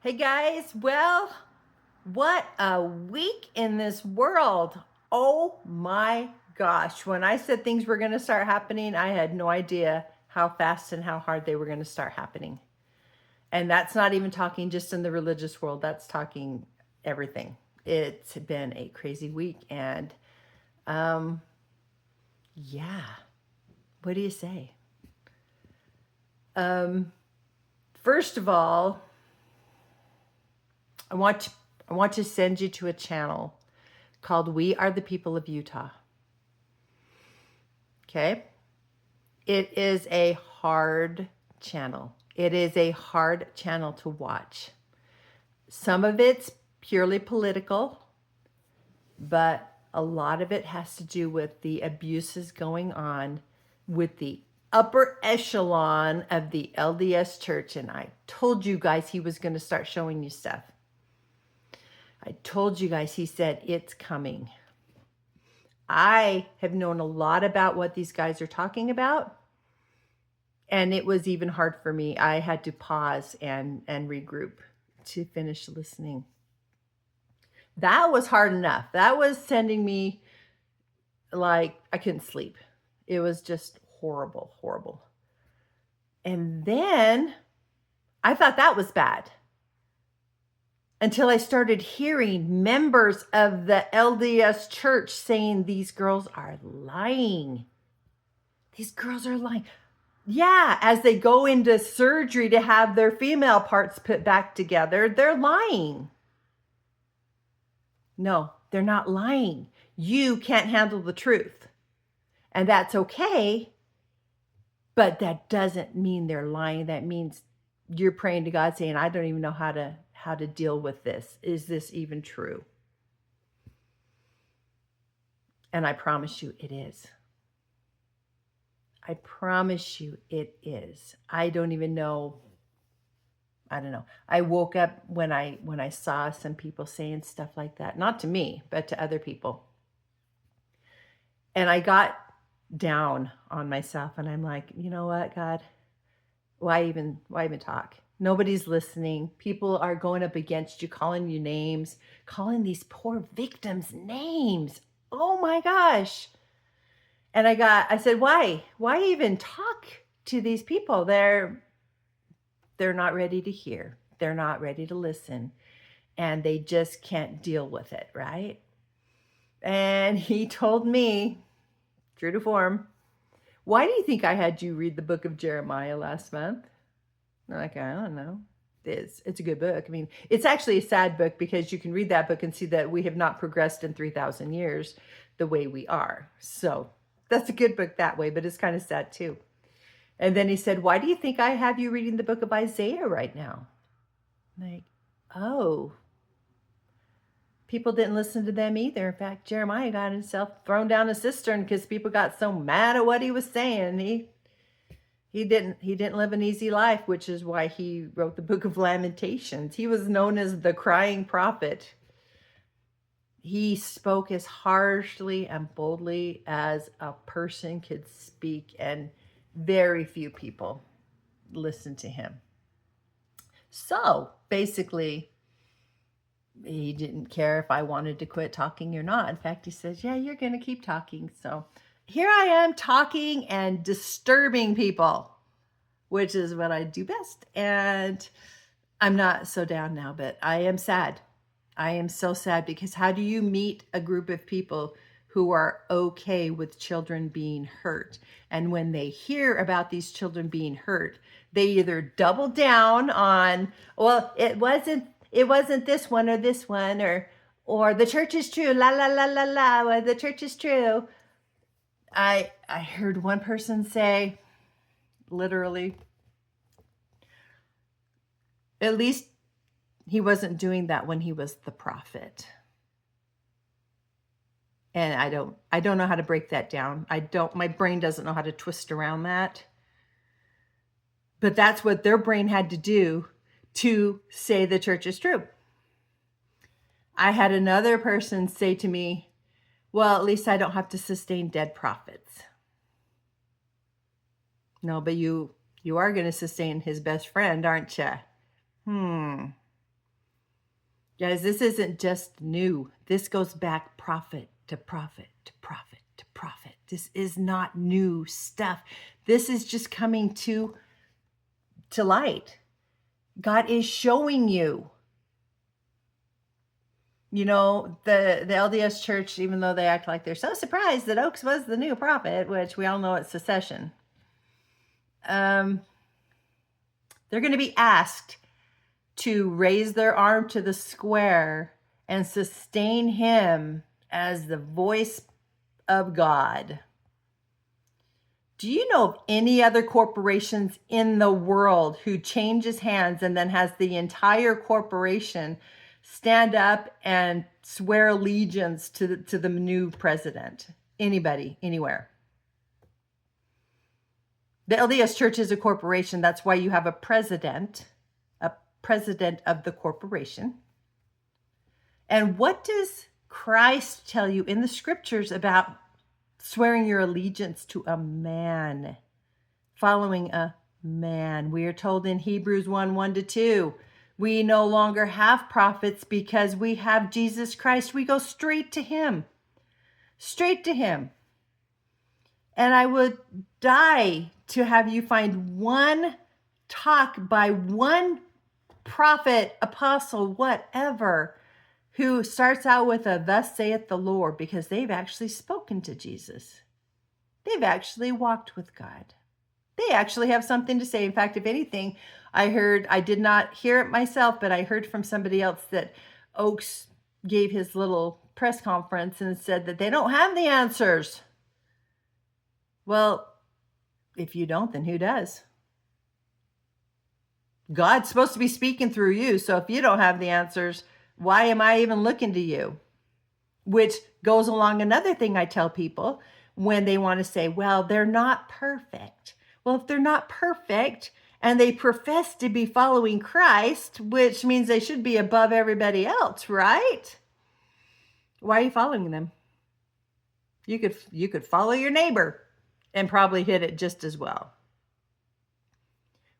Hey guys, well, what a week in this world. Oh my gosh. When I said things were going to start happening, I had no idea how fast and how hard they were going to start happening. And that's not even talking just in the religious world, that's talking everything. It's been a crazy week. And um, yeah, what do you say? Um, First of all, I want to, I want to send you to a channel called We Are the People of Utah. Okay. It is a hard channel. It is a hard channel to watch. Some of it's purely political, but a lot of it has to do with the abuses going on with the upper echelon of the LDS church. And I told you guys he was going to start showing you stuff. I told you guys, he said, it's coming. I have known a lot about what these guys are talking about. And it was even hard for me. I had to pause and regroup to finish listening. That was hard enough. That was sending me like I couldn't sleep. It was just horrible, horrible. And then I thought that was bad until I started hearing members of the LDS church saying these girls are lying. These girls are lying. Yeah, as they go into surgery to have their female parts put back together, they're lying. No, they're not lying. You can't handle the truth. And that's okay. But that doesn't mean they're lying. That means you're praying to God saying, I don't even know how to deal with this. Is this even true? And I promise you it is. I promise you it is. I don't even know. I don't know. I woke up when I saw some people saying stuff like that. Not to me, but to other people. And I got down on myself and I'm like, you know what, God? Why even talk? Nobody's listening. People are going up against you, calling you names, calling these poor victims names. Oh my gosh. And I said, why? Why even talk to these people? They're not ready to hear. They're not ready to listen. And they just can't deal with it, right? And he told me, true to form, why do you think I had you read the book of Jeremiah last month? I'm like, I don't know. It's a good book. I mean, it's actually a sad book because you can read that book and see that we have not progressed in 3,000 years the way we are. So that's a good book that way, but it's kind of sad too. And then he said, why do you think I have you reading the book of Isaiah right now? I'm like, oh, people didn't listen to them either. In fact, Jeremiah got himself thrown down a cistern because people got so mad at what he was saying. He didn't live an easy life, which is why he wrote the book of Lamentations. He was known as the crying prophet. He spoke as harshly and boldly as a person could speak, and very few people listened to him. So basically, he didn't care if I wanted to quit talking or not. In fact, he says, yeah, you're going to keep talking. So here I am talking and disturbing people, which is what I do best. And I'm not so down now, but I am sad. I am so sad because how do you meet a group of people who are okay with children being hurt? And when they hear about these children being hurt, they either double down on, well, it wasn't this one or this one, or the church is true, la la la la la, well, the church is true. I heard one person say, literally, at least he wasn't doing that when he was the prophet. And I don't know how to break that down. My brain doesn't know how to twist around that. But that's what their brain had to do to say the church is true. I had another person say to me, well, at least I don't have to sustain dead prophets. No, but you are going to sustain his best friend, aren't you? Guys, this isn't just new. This goes back prophet to prophet to prophet to prophet. This is not new stuff. This is just coming to light. God is showing you. You know, the LDS Church, even though they act like they're so surprised that Oaks was the new prophet, which we all know it's secession, they're going to be asked to raise their arm to the square and sustain him as the voice of God. Do you know of any other corporations in the world who changes hands and then has the entire corporation stand up and swear allegiance to the new president? Anybody, anywhere? The LDS Church is a corporation. That's why you have a president of the corporation. And what does Christ tell you in the scriptures about swearing your allegiance to a man, following a man? We are told in Hebrews 1:1-2, we no longer have prophets because we have Jesus Christ. We go straight to him. Straight to him. And I would die to have you find one talk by one prophet, apostle, whatever, who starts out with a "thus saith the Lord," because they've actually spoken to Jesus. They've actually walked with God. They actually have something to say. In fact, if anything, I did not hear it myself, but I heard from somebody else that Oaks gave his little press conference and said that they don't have the answers. Well, if you don't, then who does? God's supposed to be speaking through you. So if you don't have the answers, why am I even looking to you? Which goes along another thing I tell people when they want to say, well, they're not perfect. Well, if they're not perfect and they profess to be following Christ, which means they should be above everybody else, right? Why are you following them? You could follow your neighbor and probably hit it just as well.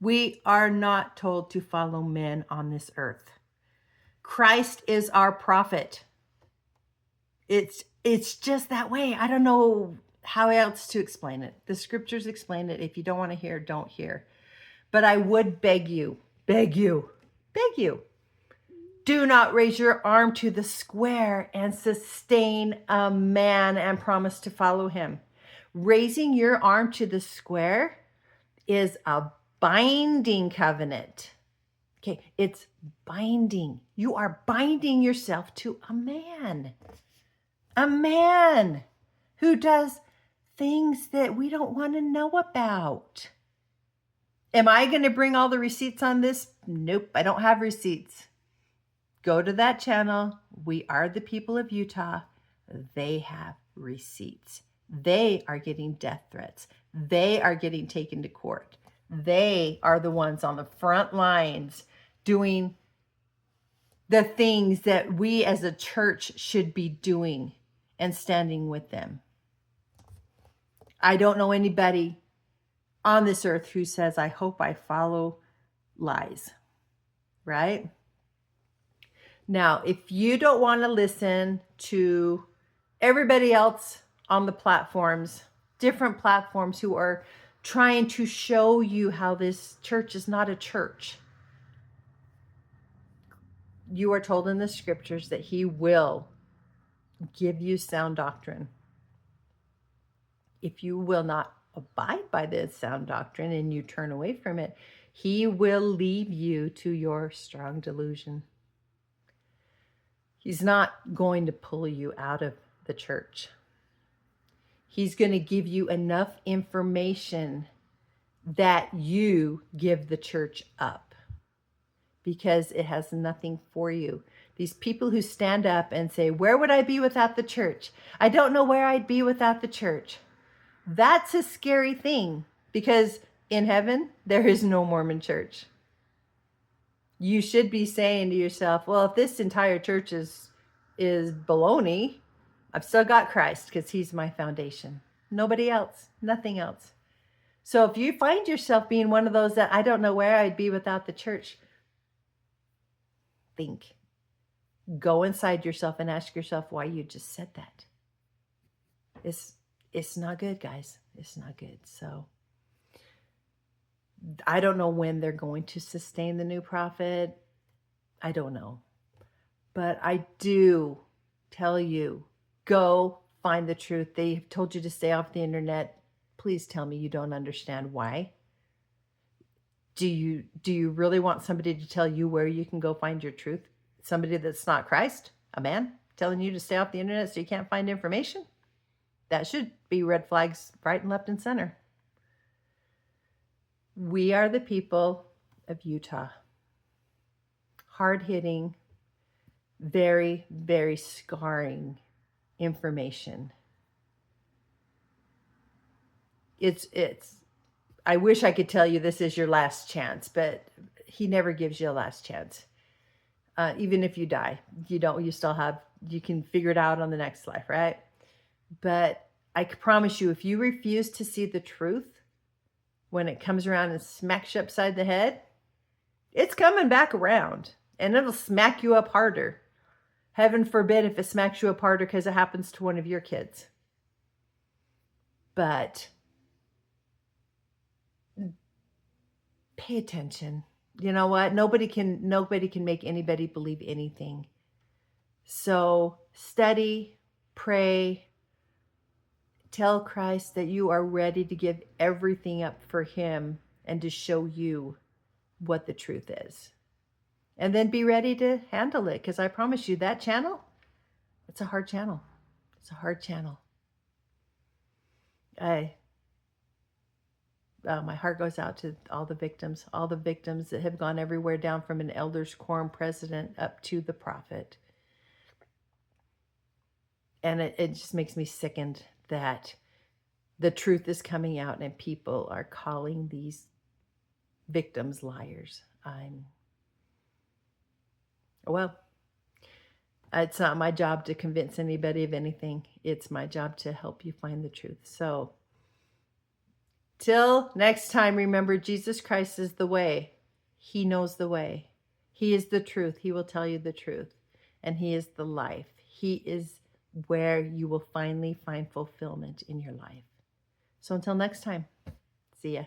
We are not told to follow men on this earth. Christ is our prophet. It's just that way. I don't know how else to explain it. The scriptures explain it. If you don't want to hear, don't hear. But I would beg you, do not raise your arm to the square and sustain a man and promise to follow him. Raising your arm to the square is a binding covenant. Okay, it's binding. You are binding yourself to a man who does things that we don't want to know about. Am I going to bring all the receipts on this? Nope, I don't have receipts. Go to that channel. We Are the People of Utah. They have receipts. They are getting death threats. They are getting taken to court. They are the ones on the front lines doing the things that we as a church should be doing and standing with them. I don't know anybody on this earth who says, I hope I follow lies, right? Now, if you don't want to listen to everybody else on the platforms, different platforms who are trying to show you how this church is not a church, you are told in the scriptures that he will give you sound doctrine. If you will not abide by this sound doctrine and you turn away from it, he will leave you to your strong delusion. He's not going to pull you out of the church. He's going to give you enough information that you give the church up because it has nothing for you. These people who stand up and say, where would I be without the church? I don't know where I'd be without the church. That's a scary thing because in heaven, there is no Mormon church. You should be saying to yourself, well, if this entire church is baloney, I've still got Christ because he's my foundation. Nobody else, nothing else. So if you find yourself being one of those that I don't know where I'd be without the church, think. Go inside yourself and ask yourself why you just said that. It's not good, guys. It's not good. So I don't know when they're going to sustain the new prophet. I don't know. But I do tell you, go find the truth. They have told you to stay off the internet. Please tell me you don't understand why. Do you really want somebody to tell you where you can go find your truth? Somebody that's not Christ? A man telling you to stay off the internet so you can't find information? That should be red flags right and left and center. We are the people of Utah. Hard-hitting, very, very scarring information. It's I wish I could tell you this is your last chance, but he never gives you a last chance. Even if you die, you still have, you can figure it out on the next life, right? But I promise you, if you refuse to see the truth, when it comes around and smacks you upside the head, it's coming back around and it'll smack you up harder. Heaven forbid if it smacks you up harder because it happens to one of your kids. But pay attention. You know what? Nobody can make anybody believe anything. So study, pray, tell Christ that you are ready to give everything up for him and to show you what the truth is. And then be ready to handle it, because I promise you that channel, it's a hard channel. It's a hard channel. My heart goes out to all the victims that have gone everywhere down from an elders quorum president up to the prophet. And it just makes me sickened that the truth is coming out and people are calling these victims liars. Well, it's not my job to convince anybody of anything. It's my job to help you find the truth. So till next time, remember, Jesus Christ is the way. He knows the way. He is the truth. He will tell you the truth. And he is the life. He is where you will finally find fulfillment in your life. So until next time, see ya.